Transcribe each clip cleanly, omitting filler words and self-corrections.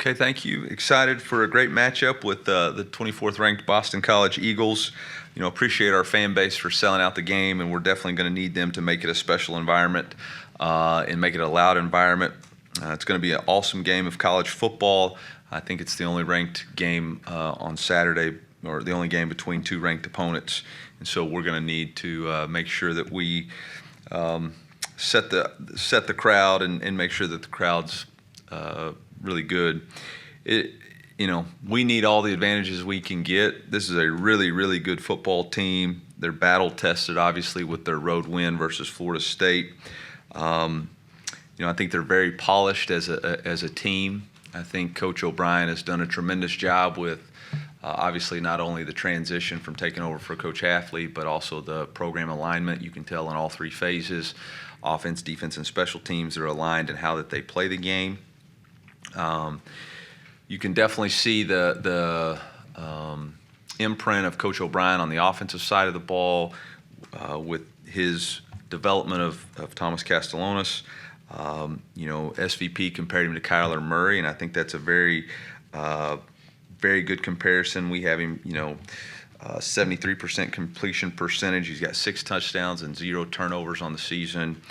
Okay, thank you. Excited for a great matchup with the 24th ranked Boston College Eagles. Appreciate our fan base for selling out the game, and we're definitely going to need them to make it a special environment and make it a loud environment. It's going to be an awesome game of college football. I think it's the only ranked game on Saturday, or the only game between two ranked opponents, and so we're going to need to make sure that we set the crowd and make sure that the crowd's really good. We need all the advantages we can get. This is a really, really good football team. They're battle tested, obviously, with their road win versus Florida State. I think they're very polished as a team. I think Coach O'Brien has done a tremendous job with obviously not only the transition from taking over for Coach Hafley, but also the program alignment. You can tell in all three phases, offense, defense, and special teams, are aligned in how that they play the game. You can definitely see the imprint of Coach O'Brien on the offensive side of the ball with his development of Thomas Castellanos. SVP compared him to Kyler Murray, and I think that's a very good comparison. We have him, 73% completion percentage. He's got 6 touchdowns and 0 turnovers on the season.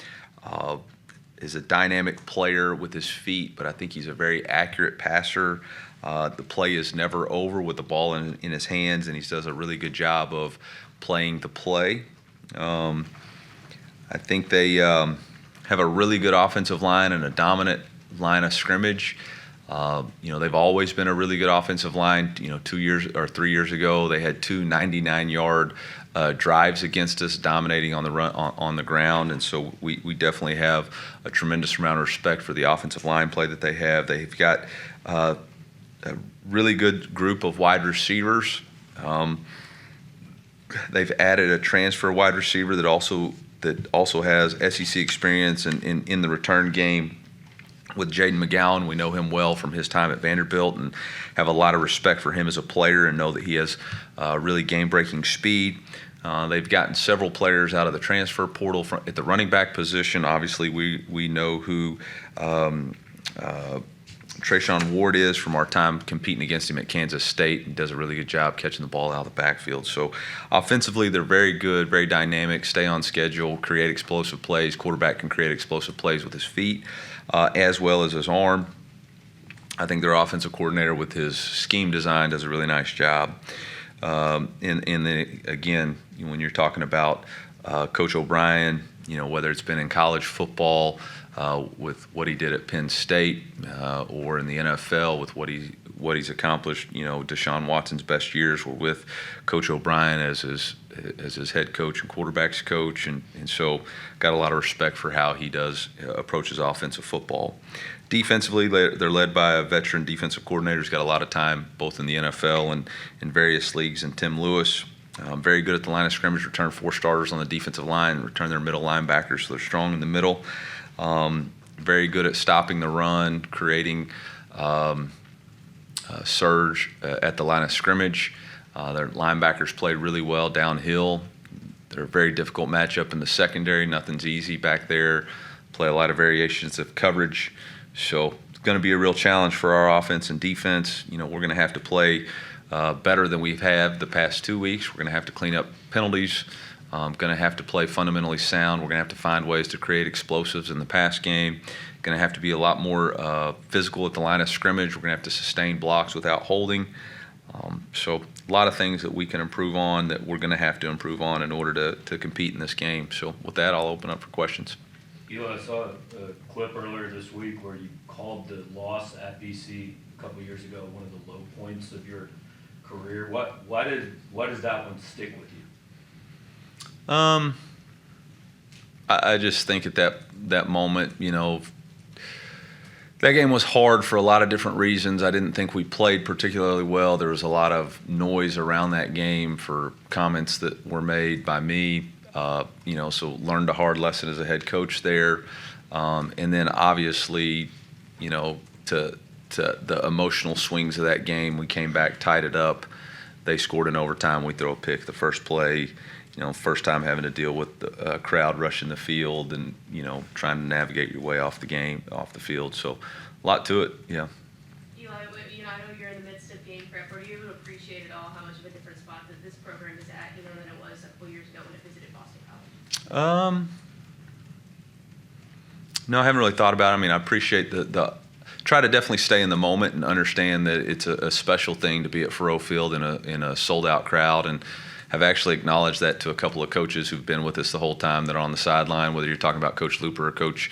Is a dynamic player with his feet, but I think he's a very accurate passer. The play is never over with the ball in his hands, and he does a really good job of playing the play. I think they have a really good offensive line and a dominant line of scrimmage. They've always been a really good offensive line. 2 years or 3 years ago, they had 2 99-yard drives against us, dominating on the run on the ground, and so we definitely have a tremendous amount of respect for the offensive line play that they have. They've got a really good group of wide receivers. They've added a transfer wide receiver that also has SEC experience in the return game with Jaden McGowan. We know him well from his time at Vanderbilt and have a lot of respect for him as a player and know that he has really game-breaking speed. They've gotten several players out of the transfer portal at the running back position. Obviously, we know who Trayshawn Ward is from our time competing against him at Kansas State. He does a really good job catching the ball out of the backfield. So offensively, they're very good, very dynamic, stay on schedule, create explosive plays. Quarterback can create explosive plays with his feet as well as his arm. I think their offensive coordinator with his scheme design does a really nice job. Again, when you're talking about Coach O'Brien, whether it's been in college football with what he did at Penn State or in the NFL with what he's accomplished, Deshaun Watson's best years were with Coach O'Brien as his head coach and quarterbacks coach, and so got a lot of respect for how he approaches offensive football. Defensively, they're led by a veteran defensive coordinator who's got a lot of time both in the NFL and in various leagues, and Tim Lewis. Very good at the line of scrimmage, return 4 starters on the defensive line, return their middle linebackers, so they're strong in the middle. Very good at stopping the run, creating surge at the line of scrimmage. Their linebackers played really well downhill. They're a very difficult matchup in the secondary. Nothing's easy back there. Play a lot of variations of coverage. So it's going to be a real challenge for our offense and defense. We're going to have to play better than we've had the past 2 weeks. We're going to have to clean up penalties. Going to have to play fundamentally sound. We're going to have to find ways to create explosives in the pass game. Going to have to be a lot more physical at the line of scrimmage. We're going to have to sustain blocks without holding. So a lot of things that we can improve on that we're going to have to improve on in order to compete in this game. So with that, I'll open up for questions. I saw a clip earlier this week where you called the loss at BC a couple years ago one of the low points of your career. Why does that one stick with you? I just think at that moment, that game was hard for a lot of different reasons. I didn't think we played particularly well. There was a lot of noise around that game for comments that were made by me. So learned a hard lesson as a head coach there. And then obviously, to the emotional swings of that game, we came back, tied it up. They scored in overtime. We throw a pick the first play. First time having to deal with the crowd rushing the field and, trying to navigate your way off the field. So a lot to it, yeah. Eli, game prep, were you able to appreciate at all how much of a different spot that this program is at, than it was a couple years ago when it visited Boston College? No, I haven't really thought about it. I mean, I appreciate the try to definitely stay in the moment and understand that it's a special thing to be at Faurot Field in a sold out crowd, and have actually acknowledged that to a couple of coaches who've been with us the whole time that are on the sideline, whether you're talking about Coach Looper or Coach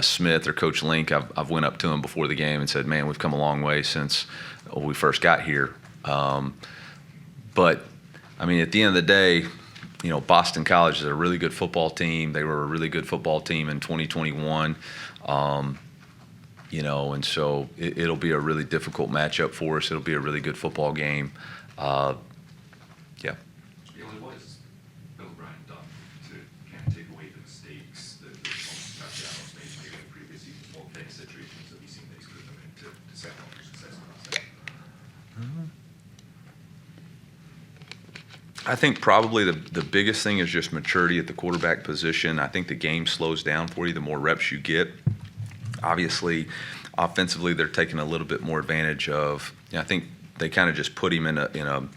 Smith or Coach Link. I've went up to them before the game and said, man, we've come a long way since we first got here. But, I mean, at the end of the day, Boston College is a really good football team. They were a really good football team in 2021. And so it'll be a really difficult matchup for us. It'll be a really good football game. What has Bill O'Brien done to kind of take away the mistakes that Castellanos made maybe in previous seasons, what kind of situations have you seen that he's put them into to set up for success in the last season? I think probably the biggest thing is just maturity at the quarterback position. I think the game slows down for you the more reps you get. Obviously, offensively, they're taking a little bit more advantage of. I think they kind of just put him in a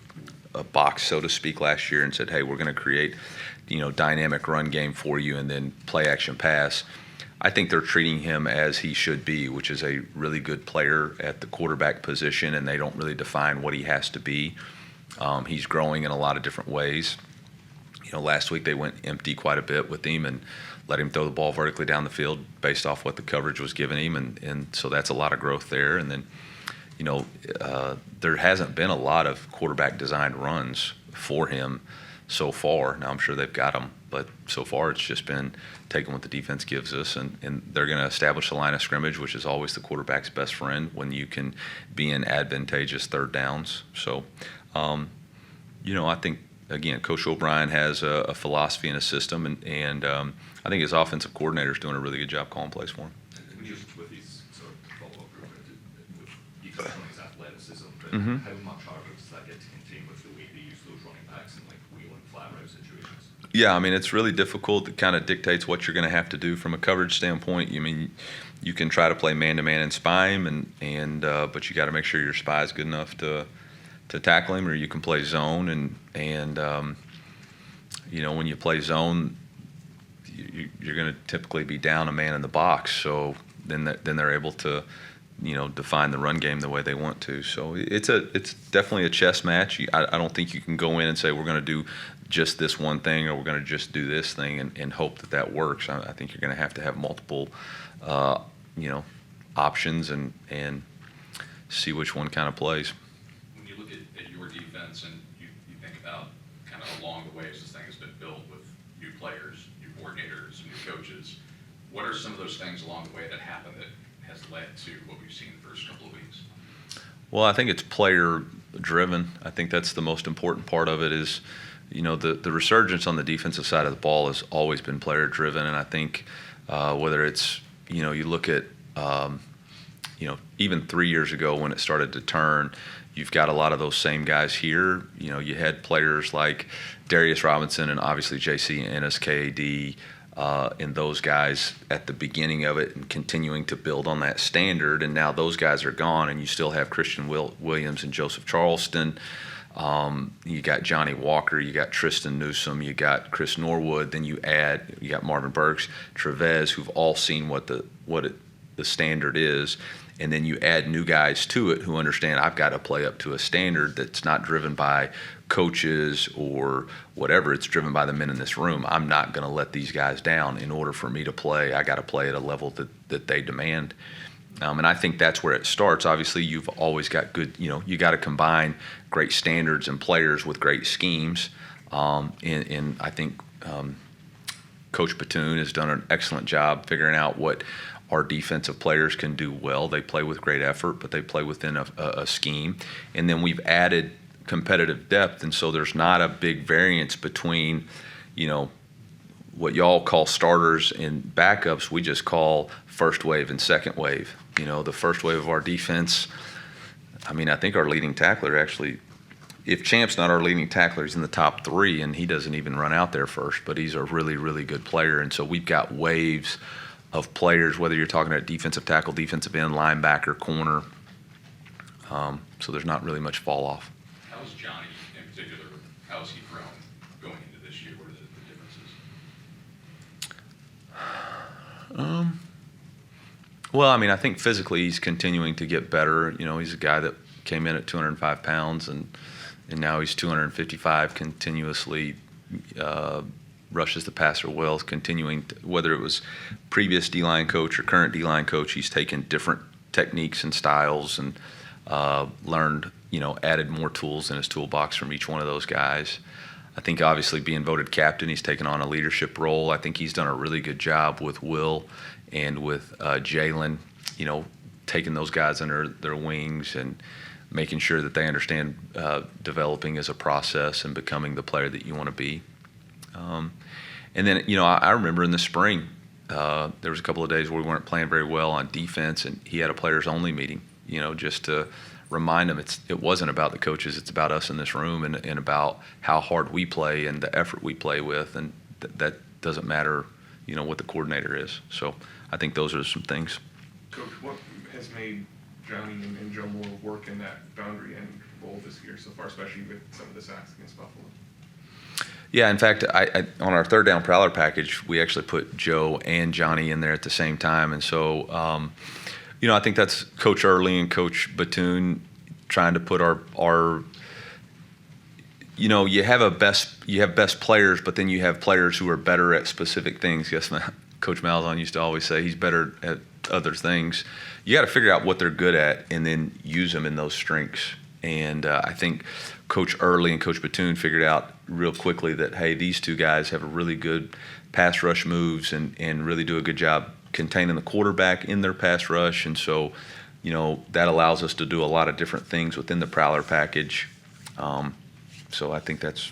box, so to speak, last year and said, hey, we're going to create, dynamic run game for you and then play action pass. I think they're treating him as he should be, which is a really good player at the quarterback position, and they don't really define what he has to be. He's growing in a lot of different ways. Last week they went empty quite a bit with him and let him throw the ball vertically down the field based off what the coverage was giving him, and so that's a lot of growth there. And then, there hasn't been a lot of quarterback-designed runs for him so far. Now, I'm sure they've got them, but so far it's just been taking what the defense gives us, and they're going to establish the line of scrimmage, which is always the quarterback's best friend when you can be in advantageous third downs. So, I think, again, Coach O'Brien has a philosophy and a system, and I think his offensive coordinator is doing a really good job calling plays for him. And just with his sort of follow-up group, you touched on his athleticism, but Mm-hmm. how much harder does that get to contain with the way they use those running backs in like wheel and flat route situations? Yeah, I mean, it's really difficult. It kind of dictates what you're going to have to do from a coverage standpoint. You can try to play man-to-man and spy him, but you got to make sure your spy is good enough to tackle him, or you can play zone. And when you play zone, you're going to typically be down a man in the box. So then they're able to, define the run game the way they want to. So it's definitely a chess match. I don't think you can go in and say we're going to do just this one thing or we're going to just do this thing and hope that works. I think you're going to have multiple, options and see which one kind of plays. When you look at your defense and you think about kind of along the way as this thing has been built with new players, new coordinators, new coaches, what are some of those things along the way that happened that has led to what we've seen the first couple of weeks? Well, I think it's player driven. I think that's the most important part of it is, the resurgence on the defensive side of the ball has always been player driven. And I think whether it's, you look at, even 3 years ago when it started to turn, you've got a lot of those same guys here. You had players like Darius Robinson and obviously JC Ennis, KAD, and those guys at the beginning of it and continuing to build on that standard. And now those guys are gone, and you still have Christian Williams and Joseph Charleston. You got Johnny Walker, you got Tristan Newsome, you got Chris Norwood. Then you got Marvin Burks, Trevez, who've all seen what the standard is. And then you add new guys to it who understand I've got to play up to a standard that's not driven by coaches or whatever. It's driven by the men in this room. I'm not going to let these guys down. In order for me to play, I got to play at a level that they demand. And I think that's where it starts. Obviously, you've always got good, you got to combine great standards and players with great schemes. And I think Coach Batoon has done an excellent job figuring out what our defensive players can do well. They play with great effort, but they play within a scheme. And then we've added competitive depth, and so there's not a big variance between, what y'all call starters and backups. We just call first wave and second wave. The first wave of our defense, I think our leading tackler actually, if Champ's not our leading tackler, he's in the top 3, and he doesn't even run out there first, but he's a really, really good player. And so we've got waves of players, whether you're talking about defensive tackle, defensive end, linebacker, corner, So there's not really much fall off. How is Johnny in particular, how has he grown going into this year? What are the differences? Well, I mean, I think physically he's continuing to get better. You know, he's a guy that came in at 205 pounds, and now he's 255, continuously rushes the passer well, continuing to, whether it was previous D-line coach or current D-line coach, he's taken different techniques and styles and learned, you know, added more tools in his toolbox from each one of those guys. I think obviously being voted captain, he's taken on a leadership role. I think he's done a really good job with Will and with Jalen, you know, taking those guys under their wings and making sure that they understand developing as a process and becoming the player that you want to be. And then, you know, I remember in the spring, there was a couple of days where we weren't playing very well on defense, and he had a players-only meeting, you know, just to remind them it wasn't about the coaches, it's about us in this room and about how hard we play and the effort we play with, and that doesn't matter, you know, what the coordinator is. So I think those are some things. Coach, what has made Johnny and Joe Moore work in that boundary end role this year so far, especially with some of the sacks against Buffalo? Yeah, in fact, I on our third down prowler package, we actually put Joe and Johnny in there at the same time. And so, you know, I think that's Coach Early and Coach Batoon trying to put our you know, you have best players, but then you have players who are better at specific things. Yes, Coach Malzahn used to always say he's better at other things. You got to figure out what they're good at and then use them in those strengths. And I think Coach Early and Coach Batoon figured out real quickly that, hey, these two guys have a really good pass rush moves and really do a good job containing the quarterback in their pass rush. And so, you know, that allows us to do a lot of different things within the prowler package. So I think that's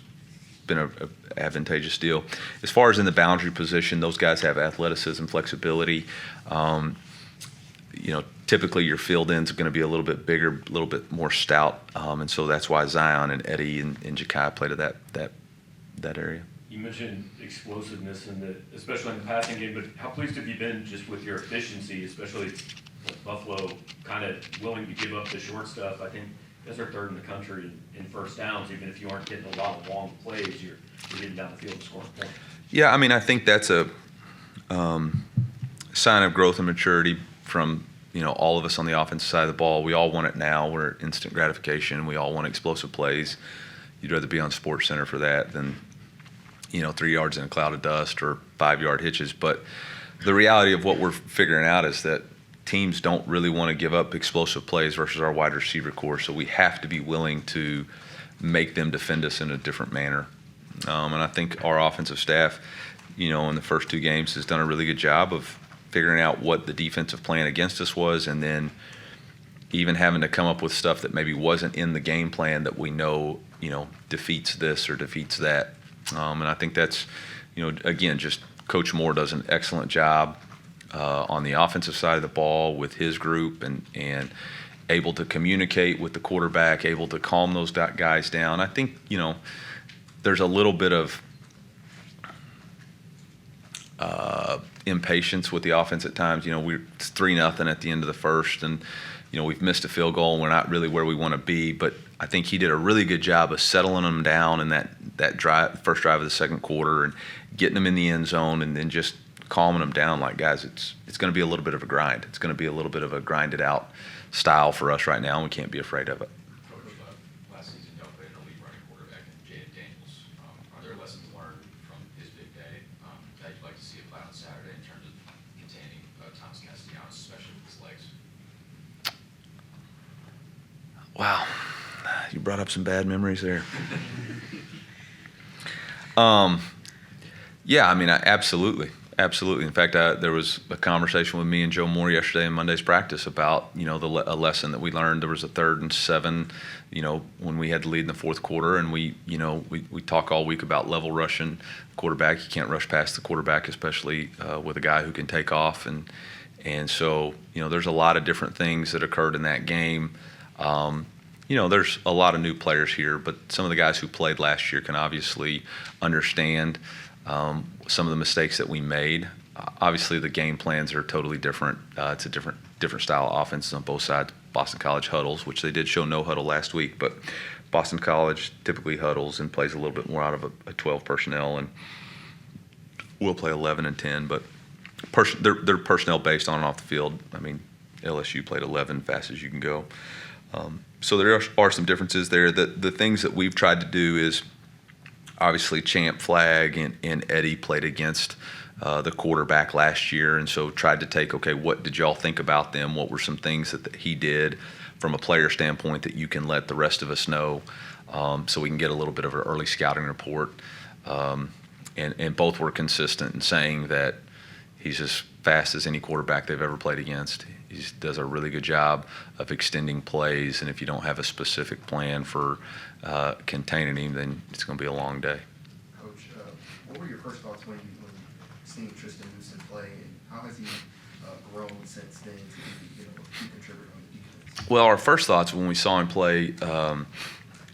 been a advantageous deal. As far as in the boundary position, those guys have athleticism, flexibility. You know, typically your field end's going to be a little bit bigger, a little bit more stout, and so that's why Zion and Eddie and Ja'Kai play to that area. You mentioned explosiveness especially in the passing game, but how pleased have you been just with your efficiency, especially with Buffalo kind of willing to give up the short stuff? I think you guys are third in the country in first downs. Even if you aren't getting a lot of long plays, you're getting down the field and scoring points. Yeah, I mean, I think that's a sign of growth and maturity from, you know, all of us on the offensive side of the ball. We all want it now. We're instant gratification. We all want explosive plays. You'd rather be on SportsCenter for that than, you know, 3 yards in a cloud of dust or 5-yard hitches. But the reality of what we're figuring out is that teams don't really want to give up explosive plays versus our wide receiver core. So we have to be willing to make them defend us in a different manner. And I think our offensive staff, you know, in the first 2 games has done a really good job of figuring out what the defensive plan against us was, and then even having to come up with stuff that maybe wasn't in the game plan that we know, you know, defeats this or defeats that. And I think that's, you know, again, just Coach Moore does an excellent job on the offensive side of the ball with his group and able to communicate with the quarterback, able to calm those guys down. I think, you know, there's a little bit of impatience with the offense at times. You know, it's 3-0 at the end of the first, and you know, we've missed a field goal and we're not really where we want to be. But I think he did a really good job of settling them down in that first drive of the second quarter and getting them in the end zone, and then just calming them down. Like, guys, it's going to be a little bit of a grind. It's going to be a little bit of a grinded out style for us right now, and we can't be afraid of it. Coach, last season y'all played an elite running quarterback in Jaden Daniels. Are there lessons learned from his big day that you'd like to see apply on Saturday in terms of containing Thomas Castellanos, especially with his legs? Wow, you brought up some bad memories there. Yeah, I mean, absolutely. In fact, there was a conversation with me and Joe Moore yesterday in Monday's practice about, you know, a lesson that we learned. There was a 3rd and 7, you know, when we had to lead in the fourth quarter, and we talk all week about level rushing quarterback. You can't rush past the quarterback, especially with a guy who can take off, and so, you know, there's a lot of different things that occurred in that game. You know, there's a lot of new players here, but some of the guys who played last year can obviously understand some of the mistakes that we made. Obviously, the game plans are totally different. It's a different style of offense on both sides Boston College huddles, which they did show no huddle last week, but Boston College typically huddles and plays a little bit more out of a 12 personnel, and we'll play 11 and 10, but they're personnel based on and off the field. I mean, LSU played 11 fast as you can go. So there are some differences there. The things that we've tried to do is obviously Champ, Flag, and Eddie played against the quarterback last year, and so tried to take, okay, what did y'all think about them? What were some things that he did from a player standpoint that you can let the rest of us know, so we can get a little bit of an early scouting report. And both were consistent in saying that he's as fast as any quarterback they've ever played against. He does a really good job of extending plays, and if you don't have a specific plan for containing him, then it's going to be a long day. Coach, what were your first thoughts when seeing Tristan Newsom play, and how has he grown since then to be, a key contributor on the defense? Well, our first thoughts when we saw him play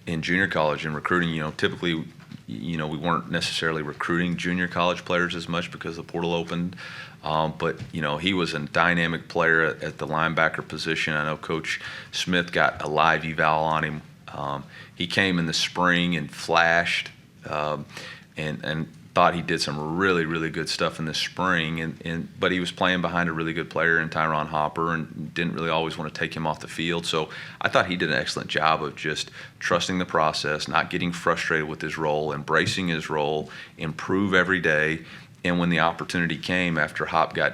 in junior college and recruiting, typically, we weren't necessarily recruiting junior college players as much because the portal opened. But he was a dynamic player at the linebacker position. I know Coach Smith got a live eval on him. He came in the spring and flashed, and thought he did some really, really good stuff in the spring. But he was playing behind a really good player in Tyron Hopper, and didn't really always want to take him off the field. So I thought he did an excellent job of just trusting the process, not getting frustrated with his role, embracing his role, improve every day. And when the opportunity came after Hop got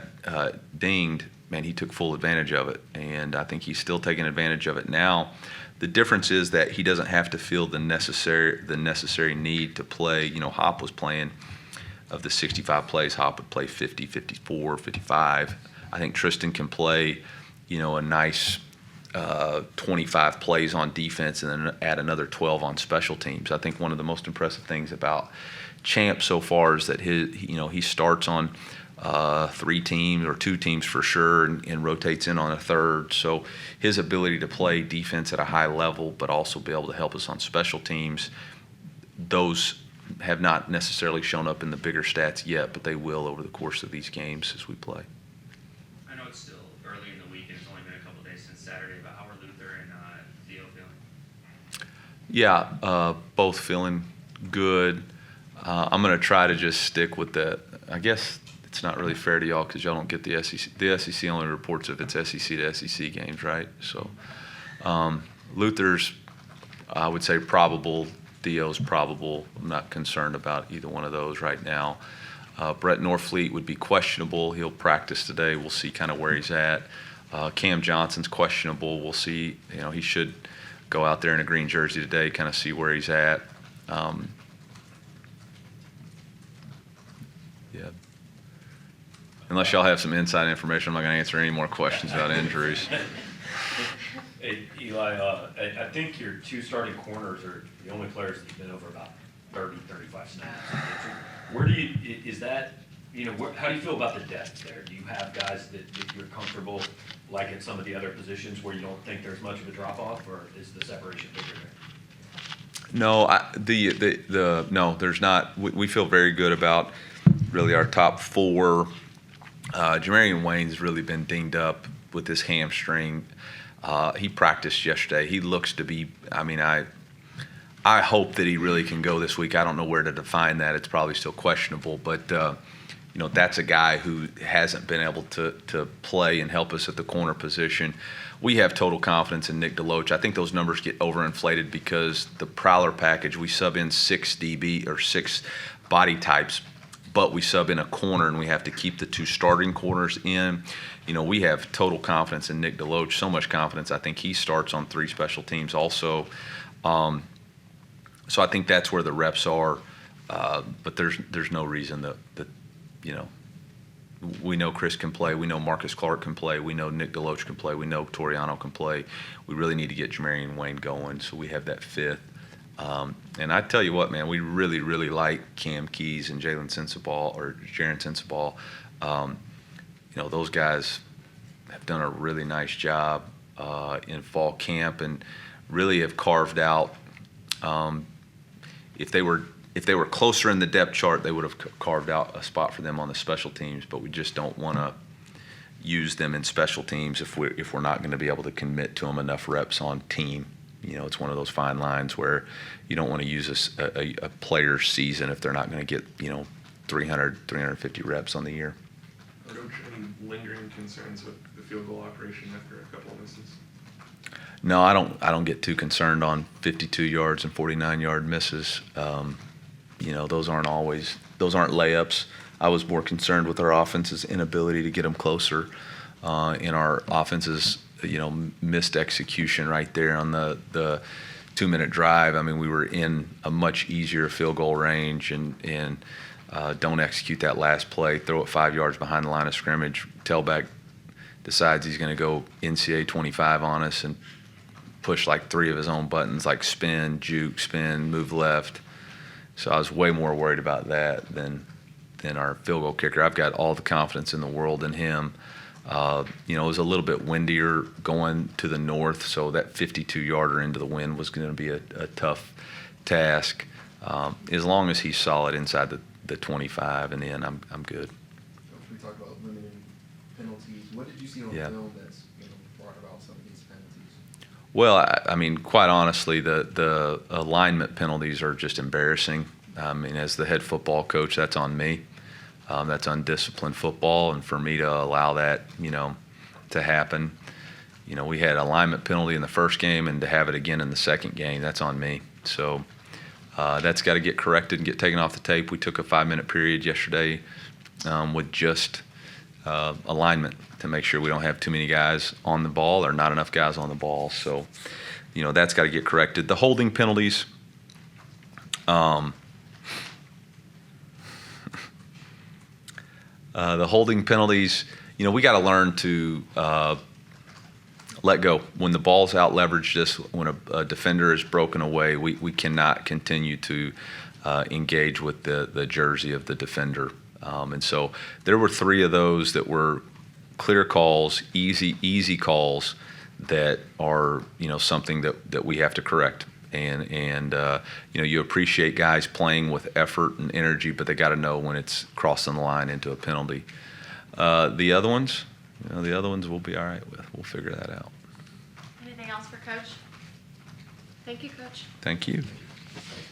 dinged, man, he took full advantage of it. And I think he's still taking advantage of it now. The difference is that he doesn't have to feel the necessary need to play. Hop was playing, of the 65 plays, Hop would play 50, 54, 55. I think Tristan can play, a nice 25 plays on defense and then add another 12 on special teams. I think one of the most impressive things about Champ so far is that he starts on 3 teams or 2 teams for sure, and rotates in on a third. So his ability to play defense at a high level, but also be able to help us on special teams, those have not necessarily shown up in the bigger stats yet, but they will over the course of these games as we play. I know it's still early in the week and it's only been a couple days since Saturday, but how are Luther and Theo feeling? Yeah, both feeling good. I'm going to try to just stick with that. I guess it's not really fair to y'all because y'all don't get the SEC. The SEC only reports if it's SEC to SEC games, right? So Luther's, I would say, probable. Theo's probable. I'm not concerned about either one of those right now. Brett Norfleet would be questionable. He'll practice today. We'll see kind of where he's at. Cam Johnson's questionable. We'll see. He should go out there in a green jersey today, kind of see where he's at. Yeah. Unless y'all have some inside information, I'm not going to answer any more questions about injuries. Hey, Eli, I think your 2 starting corners are the only players that have been over about 30, 35 snaps. Where do you, is that, how do you feel about the depth there? Do you have guys that you're comfortable, like at some of the other positions where you don't think there's much of a drop-off, or is the separation bigger there? No, no, there's not. We feel very good about really our top 4. Jamarian Wayne's really been dinged up with his hamstring. He practiced yesterday. He looks to be, I hope that he really can go this week. I don't know where to define that. It's probably still questionable, but that's a guy who hasn't been able to play and help us at the corner position. We have total confidence in Nick DeLoach. I think those numbers get overinflated because the Prowler package, we sub in 6 DB or 6 body types, but we sub in a corner and we have to keep the 2 starting corners in. We have total confidence in Nick DeLoach, so much confidence. I think he starts on 3 special teams also. So I think that's where the reps are. But there's no reason that we know Chris can play. We know Marcus Clark can play. We know Nick DeLoach can play. We know Toriano can play. We really need to get Jamarian Wayne going, so we have that 5th. And I tell you what, man, we really, really like Cam Keys and Jaron Sensabaugh. Those guys have done a really nice job in fall camp and really have carved out. If they were closer in the depth chart, they would have carved out a spot for them on the special teams. But we just don't want to use them in special teams if we're not going to be able to commit to them enough reps on team. It's one of those fine lines where you don't want to use a player's season if they're not going to get 300, 350 reps on the year. Coach, any lingering concerns with the field goal operation after a couple of misses? No, I don't get too concerned on 52 yards and 49-yard misses. Those aren't layups. I was more concerned with our offense's inability to get them closer, in our offense's missed execution right there on the 2-minute drive. I mean, we were in a much easier field goal range and don't execute that last play, throw it 5 yards behind the line of scrimmage. Tailback decides he's going to go NCAA 25 on us and push like 3 of his own buttons, like spin, juke, spin, move left. So I was way more worried about that than our field goal kicker. I've got all the confidence in the world in him. It was a little bit windier going to the north, so that 52-yarder into the wind was going to be a tough task. As long as he's solid inside the 25 and then I'm good. Coach, we talked about limiting penalties. What did you see on Yeah. film that's brought about some of these penalties? Well, I mean, quite honestly, the alignment penalties are just embarrassing. I mean, as the head football coach, that's on me. That's undisciplined football, and for me to allow that, to happen, we had alignment penalty in the first game, and to have it again in the second game, that's on me. So that's got to get corrected and get taken off the tape. We took a 5-minute period yesterday with just alignment to make sure we don't have too many guys on the ball or not enough guys on the ball. So, that's got to get corrected. The holding penalties. We got to learn to let go. When the ball's out leveraged, when a defender is broken away, we cannot continue to engage with the jersey of the defender. And so there were 3 of those that were clear calls, easy calls that are, something that we have to correct. And you appreciate guys playing with effort and energy, but they got to know when it's crossing the line into a penalty. The other ones we'll be all right with. We'll figure that out. Anything else for Coach? Thank you, Coach. Thank you.